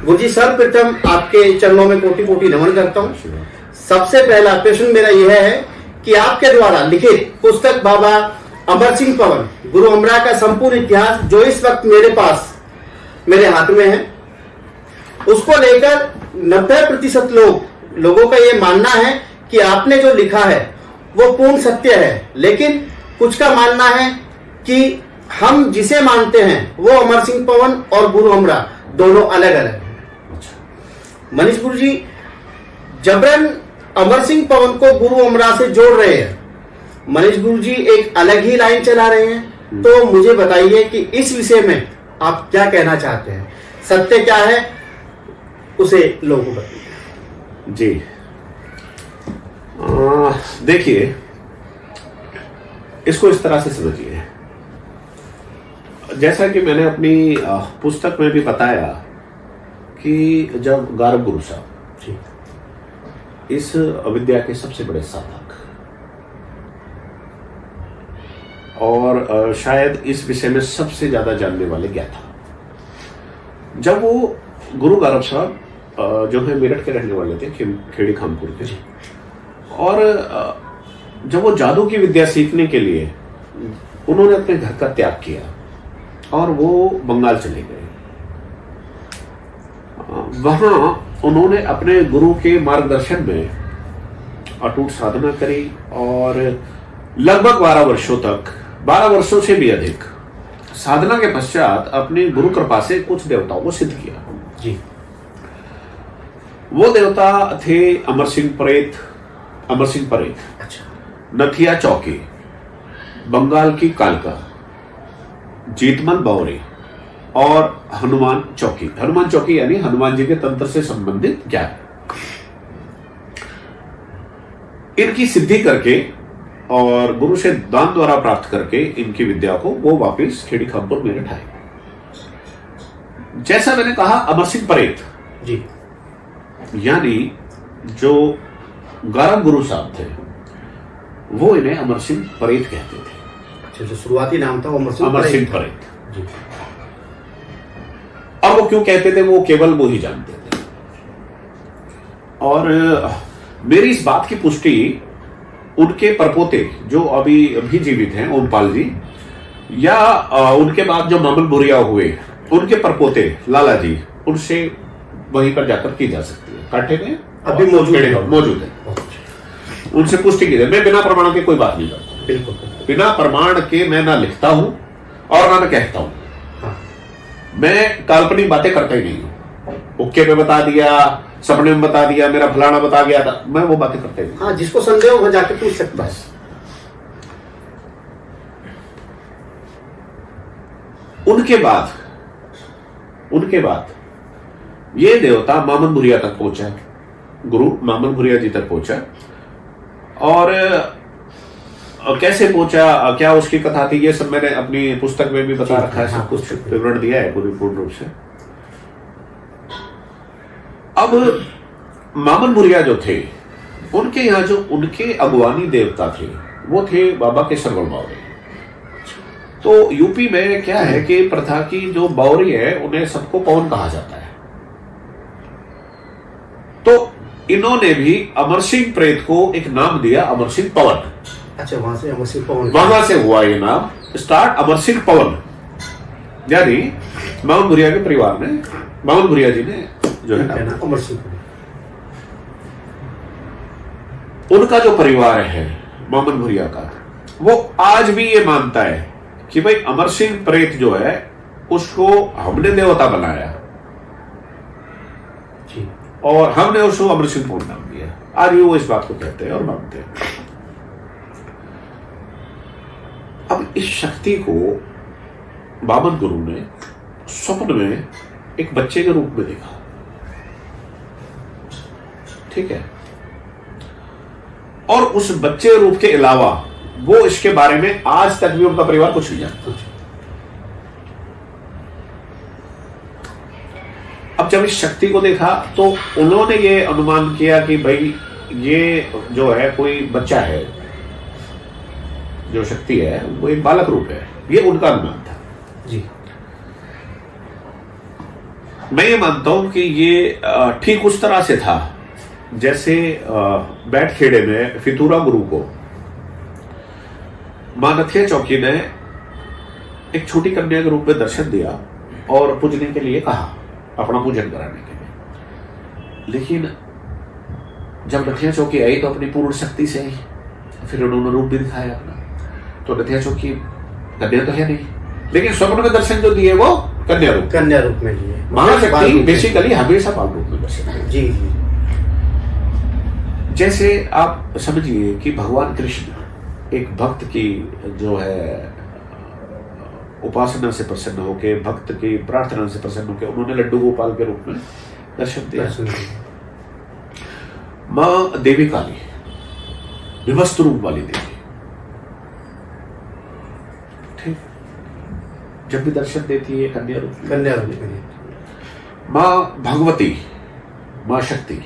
गुरुजी सर्वप्रथम आपके चरणों में कोटि कोटि नमन करता हूँ। सबसे पहला प्रश्न मेरा यह है कि आपके द्वारा लिखित पुस्तक बाबा अमर सिंह पवन गुरु अमरा का संपूर्ण इतिहास जो इस वक्त मेरे हाथ में है, उसको लेकर 90% लोगों का यह मानना है कि आपने जो लिखा है वो पूर्ण सत्य है, लेकिन कुछ का मानना है कि हम जिसे मानते हैं वो अमर सिंह पवन और गुरु अमरा दोनों अलग अलग हैं। मनीष गुरु जी जबरन अमर सिंह पवन को गुरु अमरा से जोड़ रहे हैं, मनीष गुरु जी एक अलग ही लाइन चला रहे हैं। तो मुझे बताइए कि इस विषय में आप क्या कहना चाहते हैं, सत्य क्या है उसे लोगों को बताइए। जी देखिए, इसको इस तरह से समझिए, जैसा कि मैंने अपनी पुस्तक में भी बताया कि जब गारव गुरु साहब इस अविद्या के सबसे बड़े साधक और शायद इस विषय में सबसे ज्यादा जानने वाले ज्ञाता, जब वो गुरु गारव साहब जो है मेरठ के रहने वाले थे, खेड़ी खामपुर के, और जब वो जादू की विद्या सीखने के लिए उन्होंने अपने घर का त्याग किया और वो बंगाल चले गए। वहां उन्होंने अपने गुरु के मार्गदर्शन में अटूट साधना करी और लगभग 12 वर्षों से भी अधिक साधना के पश्चात अपनी गुरु कृपा से कुछ देवताओं को सिद्ध किया जी। वो देवता थे अमर सिंह परेत, अच्छा, नथिया चौकी, बंगाल की कालका, जीतमन बौरी और हनुमान चौकी यानी हनुमान जी के तंत्र से संबंधित ज्ञान। इनकी सिद्धि करके और गुरु से दान द्वारा प्राप्त करके इनकी विद्या को वो वापिस खेड़ी खामपुर मेरठ आए। जैसा मैंने कहा, अमर सिंह परेत जी यानी जो गारव गुरु साहब थे वो इन्हें अमर सिंह परेत कहते थे। अच्छा, जो शुरुआती नाम था वो अमर सिंह परेत जी। और वो क्यों कहते थे वो केवल वो ही जानते थे। और मेरी इस बात की पुष्टि उनके परपोते जो अभी जीवित हैं, ओमपाल जी, या उनके बाद जो मामन बुरिया हुए उनके परपोते लाला जी, उनसे वहीं पर जाकर की जा सकती है। कांटे में अभी मौजूद है, उनसे पुष्टि की जाए। मैं बिना प्रमाण के कोई बात नहीं करता, बिल्कुल बिना प्रमाण के मैं ना लिखता हूं और ना मैं कहता हूं। हाँ। मैं काल्पनिक बातें करता ही नहीं हूं। ओके में बता दिया, सपने में बता दिया, मेरा फलाना बता गया था, मैं वो बातें करता ही नहीं। हाँ, जिसको संदेह हो वो जाके पूछ सकता है। उनके बाद ये देवता मामन भुरिया तक पहुंचा, गुरु मामन भुरिया जी तक पहुंचा। और कैसे पहुंचा, क्या उसकी कथा थी, ये सब मैंने अपनी पुस्तक में भी बता रखा है, सब कुछ विवरण दिया है पूर्ण रूप से। अब मामन भुरिया जो थे, उनके यहाँ जो उनके अगवानी देवता थे वो थे बाबा केसरगढ़ बावरी। तो यूपी में क्या है कि प्रथा की जो बावरी है उन्हें सबको पवन कहा जाता है। तो इन्होंने भी अमर सिंह प्रेत को एक नाम दिया, अमर सिंह पवन। अच्छा, वहां से अमर सिंह पवन, वहां से हुआ ये नाम स्टार्ट, अमर सिंह पवन। यानी मामन भुरिया के परिवार ने, मामन भुरिया जी ने जो है ना अमर सिंह, उनका जो परिवार है मामन भुरिया का, वो आज भी ये मानता है कि भाई अमर सिंह प्रेत जो है उसको हमने देवता बनाया जी, और हमने उसको अमर सिंह पवन नाम दिया। आज भी वो इस बात को कहते हैं और मानते हैं। अब इस शक्ति को बामन गुरु ने स्वप्न में एक बच्चे के रूप में देखा, ठीक है, और उस बच्चे रूप के अलावा वो इसके बारे में आज तक भी उनका परिवार कुछ नहीं जानता। अब जब इस शक्ति को देखा तो उन्होंने ये अनुमान किया कि भाई ये जो है कोई बच्चा है, जो शक्ति है वो एक बालक रूप है, ये उनका अनुमान था जी। मैं ये मानता हूं कि ये ठीक उस तरह से था जैसे बैठ खेड़े में फितूरा गुरु को मां नथिया चौकी ने एक छोटी कन्या के रूप में दर्शन दिया और पूजने के लिए कहा, अपना पूजन कराने के लिए। लेकिन जब नथिया चौकी आई तो अपनी पूर्ण शक्ति से आई, फिर उन्होंने रूप भी दिखाया अपना। तो नथिया चौकी कन्या तो है नहीं, लेकिन स्वप्न में दर्शन जो दिए वो कन्या रूप में दिए। महाशक्ति बेसिकली हमेशा बाल रूप में दर्शन देती है। जी जी। जैसे आप समझिए कि भगवान कृष्ण एक भक्त की जो है उपासना से प्रसन्न होके, भक्त की प्रार्थना से प्रसन्न होके उन्होंने लड्डू गोपाल के रूप में दर्शन दिया। मां देवी काली विभस्त रूप वाली देवी, ठीक, जब भी दर्शन देती है कन्या रूप में। मां भगवती, मां शक्ति,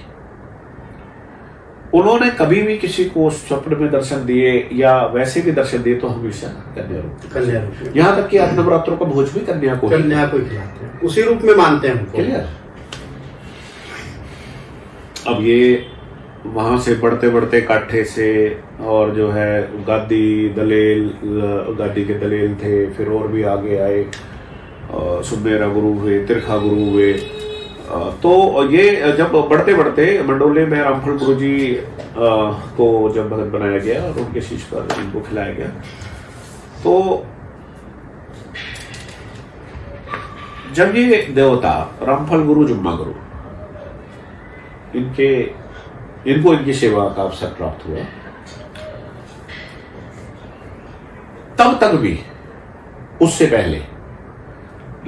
उन्होंने कभी भी किसी को स्वप्न में दर्शन दिए या वैसे भी दर्शन दिए तो हमेशा कन्या रूप। यहाँ तक कि आप नवरात्रों का भोज भी कन्या को खिलाते हैं, उसी रूप में मानते हैं। क्लियर। अब ये वहां से बढ़ते बढ़ते काठे से और जो है गादी के दलेल थे, फिर और भी आगे आए, सुमेरा गुरु हुए, तिरखा गुरु हुए। तो ये जब बढ़ते बढ़ते मंडोले में रामफल गुरु जी को जब भगत बनाया गया और उनके शीश पर इनको खिलाया गया, तो जब ये देवता रामफल गुरु, जुम्मा गुरु, इनको इनकी सेवा का अवसर प्राप्त हुआ, तब तक भी उससे पहले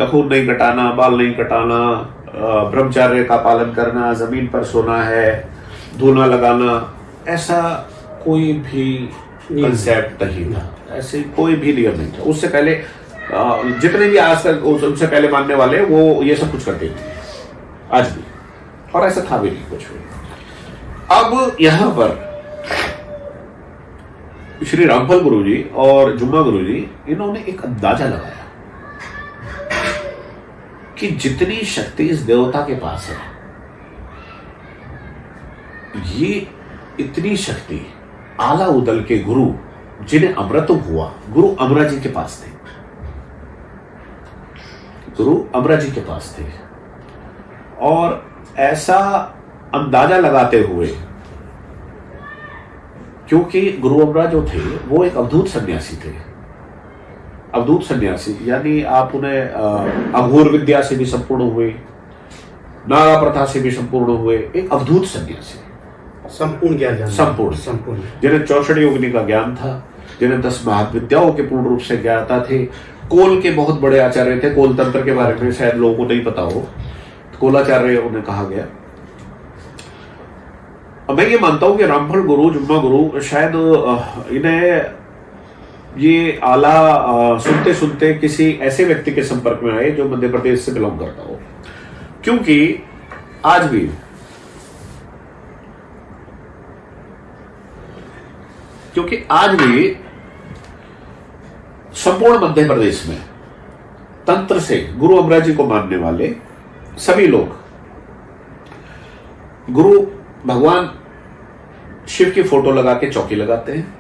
लखून नहीं कटाना, बाल नहीं कटाना, ब्रह्मचर्य का पालन करना, जमीन पर सोना है, धूना लगाना, ऐसा कोई भी कंसेप्ट नहीं था, ऐसे कोई भी नियम नहीं था। उससे पहले जितने भी आज तक उनसे पहले मानने वाले वो ये सब कुछ करते थे आज भी, और ऐसा था भी नहीं कुछ भी। अब यहां पर श्री रामफल गुरु जी और जुम्मा गुरु जी, इन्होंने एक अंदाजा लगाया कि जितनी शक्ति इस देवता के पास है, ये इतनी शक्ति आला उदल के गुरु जिन्हें अमृत हुआ, गुरु अमरा जी के पास थे, गुरु अमरा जी के पास थे। और ऐसा अंदाजा लगाते हुए, क्योंकि गुरु अमरा जो थे वो एक अवधूत सन्यासी थे, अवधूत सन्यासी यानी आप उन्हें अघोर विद्या से भी संपूर्ण हुए, नागा प्रथा से भी संपूर्ण हुए, एक अवधूत सन्यासी, संपूर्ण ज्ञान, संपूर्ण जिन्हें 64 योगिनी का ज्ञान था, जिन्हें 10 महाविद्याओं के पूर्ण रूप से ज्ञाता थे, कोल के बहुत बड़े आचार्य थे। कोल तंत्र के बारे में शायद लोगों को नहीं पता हो, कोलाचार्य उन्हें कहा गया। मैं ये मानता हूं कि रामफल गुरु, जुम्मा गुरु शायद इन्हें ये आला सुनते सुनते किसी ऐसे व्यक्ति के संपर्क में आए जो मध्य प्रदेश से बिलोंग करता हो, क्योंकि आज भी संपूर्ण मध्य प्रदेश में तंत्र से गुरु अमरा जी को मानने वाले सभी लोग गुरु भगवान शिव की फोटो लगा के चौकी लगाते हैं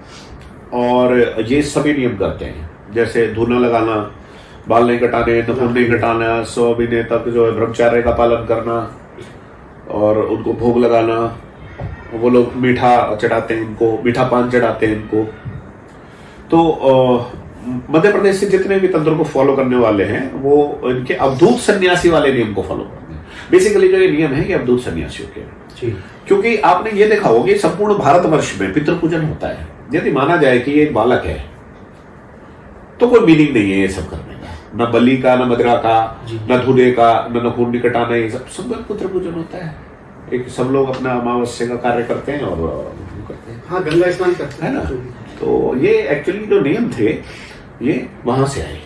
और ये सभी नियम करते हैं, जैसे धूना लगाना, बाल नहीं कटाने, नखून नहीं कटाना, 100 महीने तक जो है ब्रह्मचर्य का पालन करना और उनको भोग लगाना। वो लोग मीठा चढ़ाते हैं इनको, मीठा पान चढ़ाते हैं इनको। तो मध्य प्रदेश से जितने भी तंत्र को फॉलो करने वाले हैं वो इनके अवधूत सन्यासी वाले नियम को फॉलो करते हैं। बेसिकली जो ये नियम है कि अवधूत सन्यासियों के, क्योंकि आपने ये देखा होगा कि संपूर्ण भारतवर्ष में पितृ पूजन होता है। यदि माना जाए कि ये एक बालक है तो कोई मीनिंग नहीं है ये सब करने का, न बलि का, न मदिरा का, न धूने का, न नखून कटाना, ये सब पितृ पूजन होता है। एक सब लोग अपना अमावस्या का कार्य करते हैं और करते हैं, हाँ, गंगा स्नान करते हैं ना। तो ये एक्चुअली जो नियम थे ये वहां से आए,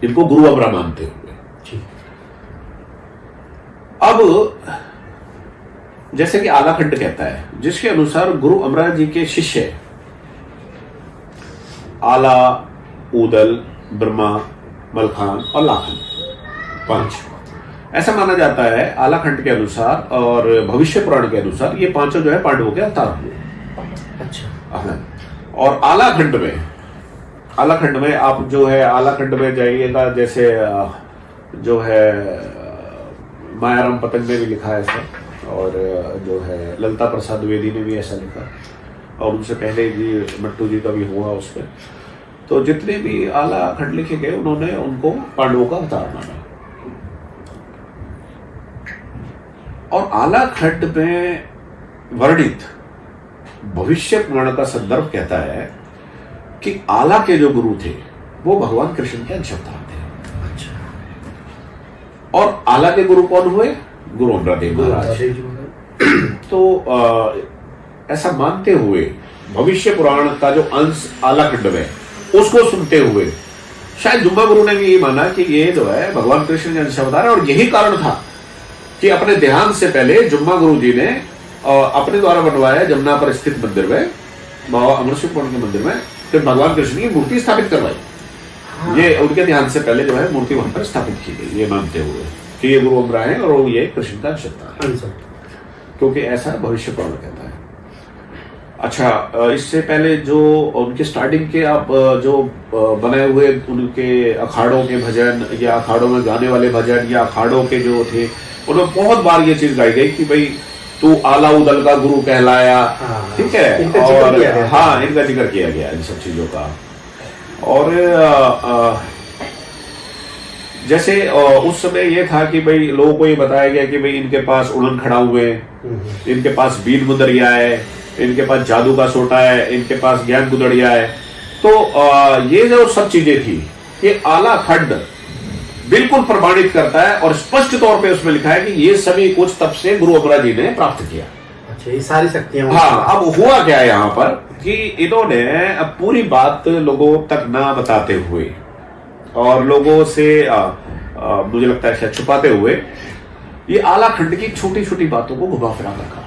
इनको गुरु अमरा मानते हुए। अब जैसे कि आलाखंड कहता है, जिसके अनुसार गुरु अमरा जी के शिष्य आला, उदल, ब्रह्मा, मलखान और लाखन, 5 ऐसा माना जाता है आला खंड के अनुसार और भविष्य पुराण के अनुसार ये पांचों जो है पांडवों के अवतार हुए। अच्छा। हाँ। और आला खंड में आप जो है आला खंड में जाइएगा, जैसे जो है मायाराम पतंग ने भी लिखा है ऐसा, और जो है ललिता प्रसाद द्विवेदी ने भी ऐसा लिखा, और उनसे पहले जी मट्टू जी का भी हुआ उस पर। तो जितने भी आला खंड लिखे गए उन्होंने उनको पांडवों का अवतार माना। और आला खंड में वर्णित भविष्य पुराण का संदर्भ कहता है कि आला के जो गुरु थे वो भगवान कृष्ण के अंश अवतार थे। अच्छा। और आला के गुरु कौन हुए? गुरु अमरादेव महाराज। तो ऐसा मानते हुए भविष्य पुराण का जो अंश आला खंड में उसको सुनते हुए शायद जुम्मा गुरु ने भी ये माना कि ये जो है भगवान कृष्ण के अंश अवतार है। और यही कारण था कि अपने देहांत से पहले जुम्मा गुरु जी ने अपने द्वारा बनवाया जमुना पर स्थित मंदिर में, बाबा अमर सिंह पुराण के मंदिर में, फिर भगवान कृष्ण की मूर्ति स्थापित करवाई। हाँ। ये उनके ध्यान से पहले जो है मूर्ति वहां पर स्थापित की गई, ये मानते हुए कि ये गुरु अमरा है और ये कृष्ण का अंश अवतार है, क्योंकि ऐसा भविष्य पुराण कहता है। अच्छा, इससे पहले जो उनके स्टार्टिंग के आप जो बनाए हुए उनके अखाड़ों के भजन या अखाड़ों में गाने वाले भजन या अखाड़ों के जो थे, उनमें बहुत बार ये चीज गाई गई कि भाई तू आला उदल का गुरु कहलाया। ठीक है। और हाँ, इनका जिक्र किया गया इन सब चीजों का। और जैसे उस समय ये था कि भाई लोगों को ये बताया गया कि भाई इनके पास उड़न खड़ा हुए, इनके पास बीन मुदरिया है, इनके पास जादू का सोटा है, इनके पास ज्ञान गुदड़िया है। तो ये जो सब चीजें थी, ये आला खंड बिल्कुल प्रमाणित करता है और स्पष्ट तौर पे उसमें लिखा है कि ये सभी कुछ तब से गुरु अमरा जी ने प्राप्त किया। अच्छा, ये सारी शक्तियां। हाँ, अब हुआ क्या है यहाँ पर कि इन्होंने अब पूरी बात लोगों तक ना बताते हुए और लोगों से मुझे लगता है छुपाते हुए ये आला खंड की छोटी छोटी बातों को घुमा फिरा कर कहा।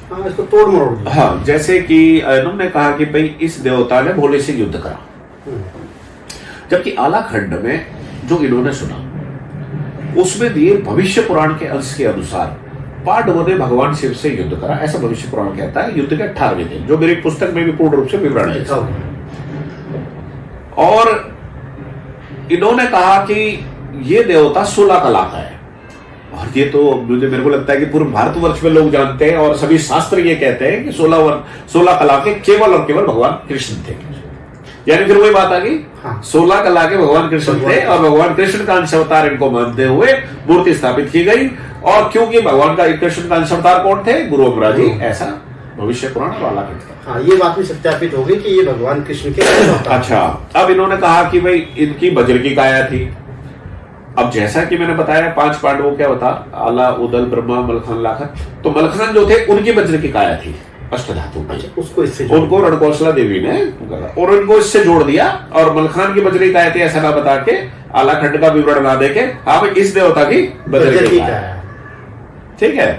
हाँ, इसको तोड़ मरोड़ दिया। हाँ, जैसे कि इन्होंने कहा कि भाई इस देवता ने भोले से युद्ध करा, जबकि आला खंड में जो इन्होंने सुना उसमें दिए भविष्य पुराण के अंश के अनुसार पांडवों ने भगवान शिव से युद्ध करा, ऐसा भविष्य पुराण कहता है। युद्ध के 18वें दिन, जो मेरी पुस्तक में भी पूर्ण रूप से विवरण है। और इन्होंने कहा कि ये देवता 16 कला का है। और ये तो मेरे को लगता है कि पूरे भारतवर्ष में लोग जानते हैं और सभी शास्त्र ये कहते हैं कि 16 कला के केवल और केवल भगवान कृष्ण थे। यानी फिर वही बात आ गई। हाँ। 16 कला के भगवान कृष्ण थे और भगवान कृष्ण का अंश अवतार इनको मानते हुए मूर्ति स्थापित की गई। और क्योंकि भगवान का कृष्ण का अंश अवतार कौन थे? गुरु अमरा जी। ऐसा भविष्य पुराण वाला कहता। हाँ, ये बात भी सत्यापित हो गई कि ये भगवान कृष्ण के। अच्छा, अब इन्होंने कहा कि भाई इनकी वज्र की काया थी। अब जैसा कि मैंने बताया 5 पांडवों के अवतार, आला, उदल, ब्रह्मा, मलखान, लाखन। तो मलखान जो थे उनकी वज्र की काया थी अष्टधातु। उसको इससे उनको रणकौशला देवी ने और उनको इससे जोड़ दिया। और मलखान की बजरी काया थी ऐसा ना बता के, आला खंड का विवरण ना देके, हाँ भाई इस देवता की बजरी की काया। ठीक है।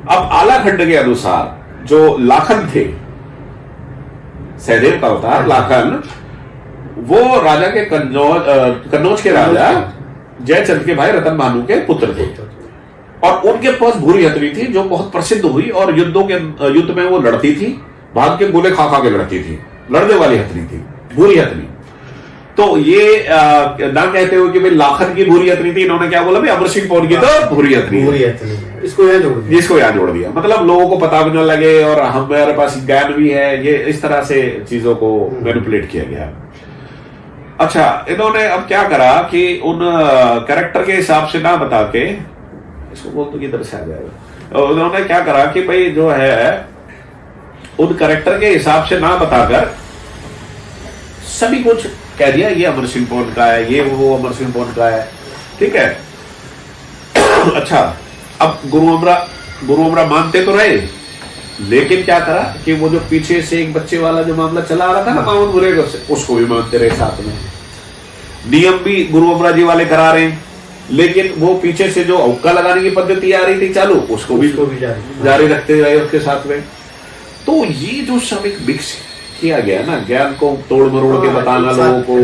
अब आला खंड के अनुसार जो लाखन थे, सहदेव का अवतार लाखन, वो राजा के कन्नौज के राजा जयचंद के भाई रतन भानु के पुत्र थे। और उनके पास भूरी हथनी थी जो बहुत प्रसिद्ध हुई और युद्ध में वो लड़ती थी, भाग के गोले खा के लड़ती थी, लड़ने वाली हथनी थी, भूरी हथनी। तो ये ना कहते हुए कि भाई लाखन की भूरी हथनी थी, इन्होंने क्या बोला भाई अमर सिंह पौन की तो भूरी हथनी, इसको यहाँ जोड़ दिया। मतलब लोगों को पता भी ना लगे और हमारे पास ज्ञान भी है, ये इस तरह से चीजों को मैनिपुलेट किया गया। अच्छा, इन्होंने अब क्या करा कि उन कैरेक्टर के हिसाब से ना बता के, इसको बोल तो किधर से आ जाएगा, उन्होंने क्या करा कि भाई जो है उन कैरेक्टर के हिसाब से ना बताकर सभी कुछ कह दिया, ये अमर सिंह पौन का है, ये वो अमर सिंह पौन का है। ठीक है। अच्छा, अब गुरु अमरा मानते तो रहे, लेकिन क्या करा कि वो जो पीछे से एक बच्चे वाला जो मामला चला आ रहा था ना माउन बुरे, उसको भी मानते रहे साथ में। नियम भी गुरु अमरा जी वाले करा रहे हैं, लेकिन वो पीछे से जो हुक्का लगाने की पद्धति आ रही थी चालू, उसको भी जारी रखते रहे उसके साथ में। तो ये जो सब एक मिक्स किया गया ना, ज्ञान को तोड़ मरोड़ के बताना, लोगों को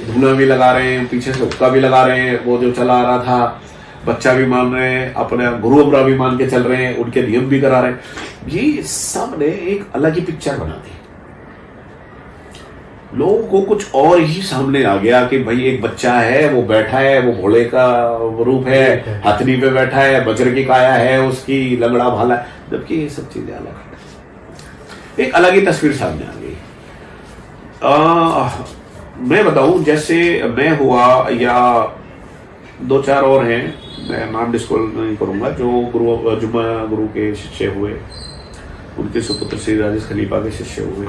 धुना भी लगा रहे हैं, पीछे से हुक्का भी लगा रहे हैं, वो जो चला आ रहा था। बच्चा भी मान रहे हैं, अपने गुरु अमरा भी मान के चल रहे हैं, उनके नियम भी करा रहे हैं। ये सब ने एक अलग ही पिक्चर बना दी। लोगों को कुछ और ही सामने आ गया कि भाई एक बच्चा है, वो बैठा है, वो घोड़े का रूप है, हथनी पे बैठा है, वज्र की काया है उसकी, लंगड़ा भाला, जबकि ये सब चीजें अलग है। एक अलग ही तस्वीर सामने आ गई। मैं बताऊं, जैसे मैं हुआ या 2-4 और हैं, मैं नाम डिस्क्लोज नहीं करूंगा, जो जुम्मा गुरु के शिष्य हुए, उनके सुपुत्र श्री राजेश खलीफा के शिष्य हुए।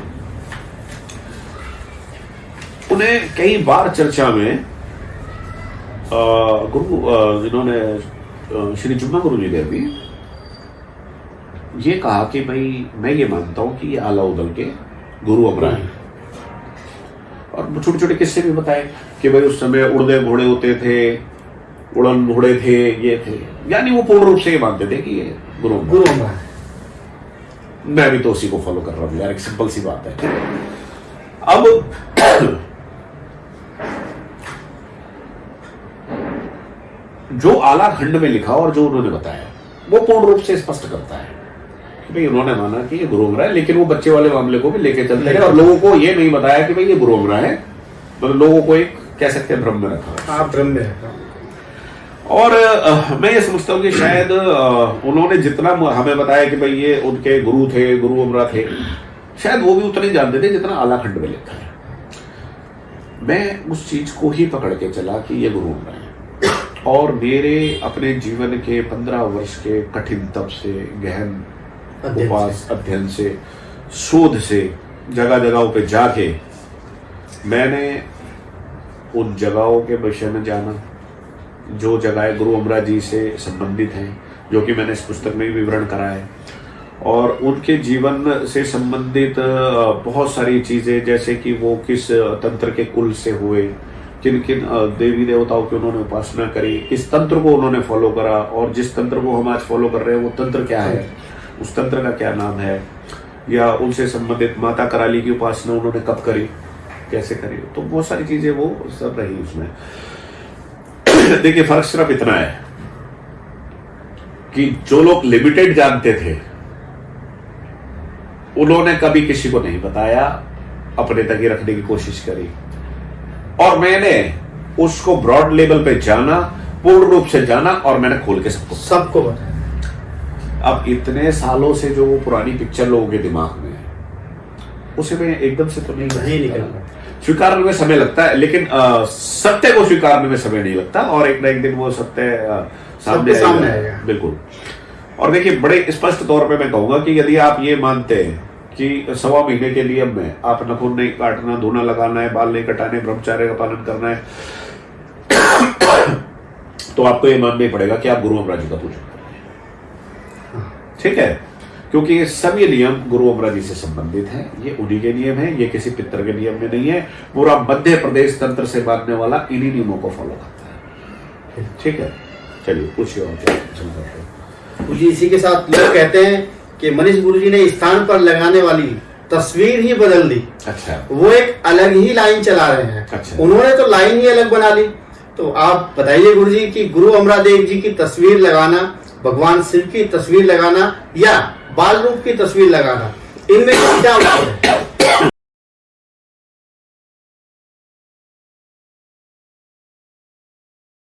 उन्हें कई बार चर्चा में गुरु जिन्होंने श्री जुम्मा गुरु जी ने भी ये कहा कि भाई मैं ये मानता हूं कि ये आला उदल के गुरु अमरा हैं। और छोटे छोटे किस्से भी बताए कि भाई उस समय उड़दे घोड़े होते थे, उड़न घोड़े थे, ये थे, यानी वो पूर्ण रूप से ये मानते थे कि ये गुरु अमरा है। मैं भी तो उसी को फॉलो कर रहा हूं यार, एक सिंपल सी बात है। अब जो आला खंड में लिखा और जो उन्होंने बताया वो पूर्ण रूप से स्पष्ट करता है कि भाई उन्होंने माना कि ये गुरु अमरा है, लेकिन वो बच्चे वाले मामले को भी लेके चलते हैं और लोगों को ये नहीं बताया कि भाई ये गुरु अमरा है, मतलब लोगों को एक कह सकते हैं भ्रम में रखा। भ्रम में रखा। और मैं ये समझता हूँ कि शायद उन्होंने जितना हमें बताया कि भाई ये उनके गुरु थे, गुरु अमरा थे, शायद वो भी उतना ही जानते थे जितना आला खंड में लिखा है। मैं उस चीज को ही पकड़ के चला कि ये गुरु अमरा है। और मेरे अपने जीवन के 15 वर्ष के कठिन तप से, गहन उपवास, अध्ययन से, शोध से, जगह जगहों पे जाके मैंने उन जगहों के विषय में जाना जो जगहें गुरु अमरा जी से संबंधित हैं, जो कि मैंने इस पुस्तक में भी विवरण करा है। और उनके जीवन से संबंधित बहुत सारी चीजें, जैसे कि वो किस तंत्र के कुल से हुए, किन किन देवी देवताओं की उन्होंने उपासना करी, किस तंत्र को उन्होंने फॉलो करा, और जिस तंत्र को हम आज फॉलो कर रहे हैं वो तंत्र क्या है, उस तंत्र का क्या नाम है, या उनसे संबंधित माता कराली की उपासना उन्होंने कब करी, कैसे करी, तो बहुत सारी चीजें वो सब रही उसमें। देखिए फर्क सिर्फ इतना है कि जो लोग लिमिटेड जानते थे उन्होंने कभी किसी को नहीं बताया, अपने तक ही रखने की कोशिश करी, और मैंने उसको ब्रॉड लेवल पे जाना, पूर्ण रूप से जाना, और मैंने खोल के सबको बताया। अब इतने सालों से जो वो पुरानी पिक्चर लोगों के दिमाग में है, उसे मैं एकदम से तो नहीं निकलता। स्वीकारने में समय लगता है, लेकिन सत्य को स्वीकारने में समय नहीं लगता, और एक ना एक दिन वो सत्य सामने आएगा। बिल्कुल। और देखिए बड़े स्पष्ट तौर पे मैं कहूंगा कि यदि आप ये मानते हैं कि 1.25 महीने के लिए में आप नाखून नहीं काटना, धोना लगाना है, बाल नहीं कटाने, ब्रह्मचर्य का पालन करना है, तो आपको ये मानना ही पड़ेगा कि आप गुरु अमरा जी का पूजन कर रहे हैं। ठीक है, क्योंकि ये सभी नियम गुरु अमरा जी से संबंधित हैं, ये उन्हीं के नियम हैं, ये किसी पितर के नियम में नहीं है। पूरा मध्य प्रदेश तंत्र से बांधने वाला इन्हीं नियमों को फॉलो करता है। ठीक है, चलिए पूछिए और क्या। जी, इसी के साथ लोग कहते हैं कि मनीष गुरु जी ने स्थान पर लगाने वाली तस्वीर ही बदल दी। अच्छा, वो एक अलग ही लाइन चला रहे हैं। अच्छा, उन्होंने तो लाइन ही अलग बना ली। तो आप बताइए गुरु जी कि गुरु अमरा देव जी की तस्वीर लगाना, भगवान शिव की तस्वीर लगाना या बाल रूप की तस्वीर लगाना, इनमें क्या अंतर है?